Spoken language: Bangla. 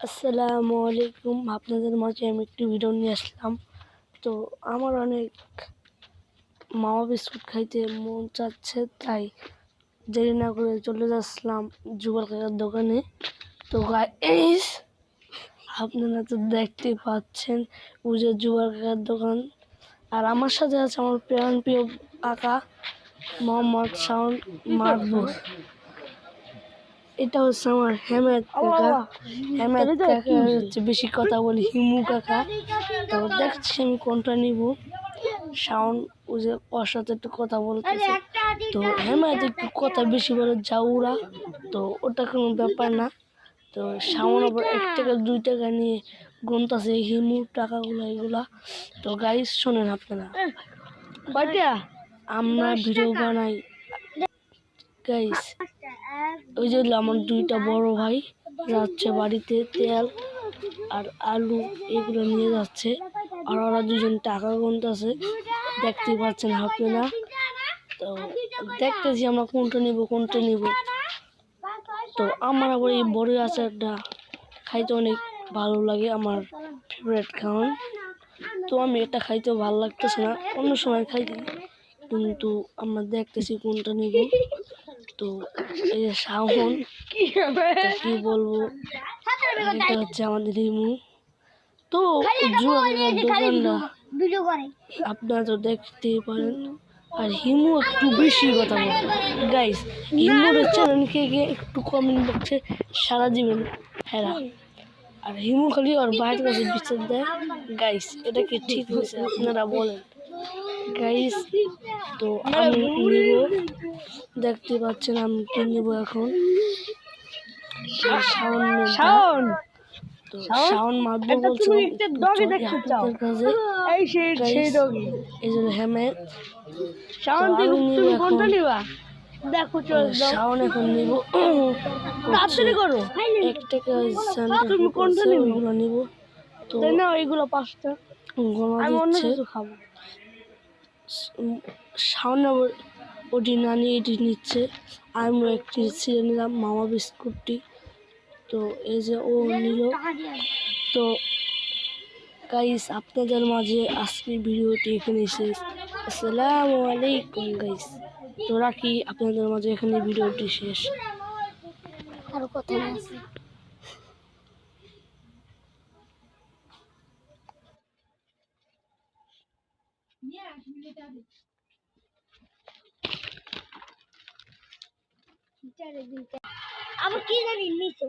আসসালামু আলাইকুম। আপনাদের মাঝে আমি একটি ভিডিও নিয়ে আসলাম। তো আমার অনেক মাওয়া বিস্কুট খাইতে মন চাচ্ছে, তাই দেরি না করে চলে যাচ্ছিলাম জুবাল কাকার দোকানে। তো গাইস, আপনারা তো দেখতে পাচ্ছেন ওই যে জুবাল কাকার দোকান, আর আমার সাথে আছে আমার প্রিয় কাকা মোহাম্মদ শাওন মাহবুব। এটা হচ্ছে আমার হেমেদ কাকা। হেমেদ কাকা হচ্ছে বেশি কথা বলি হিমু কাকা। তো দেখছি আমি কোনটা নিব। শাওন ও যে ওর সাথে একটু কথা বলতেছে, তো হেমেদ একটু কথা বেশি বলে জাউরা, তো ওটা কোনো ব্যাপার না। তো শাওন আবার 1 টাকা 2 টাকা নিয়ে গুনতাছে হিমুর টাকাগুলো এগুলা। তো গাইস শোনেন আপনারা, আমরা ভিডিও বানাই গাইস। ওই যে আমার 2টা বড় ভাই যাচ্ছে বাড়িতে তেল আর আলু এগুলো নিয়ে যাচ্ছে, আর ওরা 2জন টাকা গুনতেছে, দেখতেই পাচ্ছেন আপনারা। তো দেখতেছি আমরা কোনটা নিব। তো আমার আবার এই বড় আচারটা খাইতে অনেক ভালো লাগে, আমার ফেভারিট খাওয়ান। তো আমি এটা খাইতে ভালো লাগতেছে না, অন্য সময় খাইতে, কিন্তু আমরা দেখতেছি কোনটা নিব। তো এই যে শাওন, কি বলবো, এটা হচ্ছে আমাদের হিমু। তো জুয়ার দোকানটা আপনারা তো দেখতেই পারেন, আর হিমু একটু বেশি কথা বলে গাইস। হিমুর চ্যানেলকে একটু কমেন্ট বক্সে সারা দিবেন হ্যাঁ। আর হিমু খালি ওর ভাইয়ের কাছে বিচার দেয় গাইস, এটা কি ঠিক হয়েছে আপনারা বলেন গাইস। তো আমি নিব, দেখতে পাচ্ছেন আমি কি নিব এখন। শাওন তো শাওন মাহবুব বলছে আপনাদের কাছে এই জন্য হেমেদ। শাওন এখন নিব 1 টাকা ওগুলো নিব। তো এগুলো 5টা দিচ্ছে। শাওন ওটি না নিয়ে এটি নিচ্ছে, আমি একটি ছিঁড়ে নিলাম মাওয়া বিস্কুটটি। তো এই যে ও নিল। তো গাইস, আপনাদের মাঝে আজকের ভিডিওটি এখানে শেষ। আসসালামু আলাইকুম গাইস। তো রাখি, আপনাদের মাঝে এখানে ভিডিওটি শেষ। আরো কথা আছে। আমি কি জানি নিচে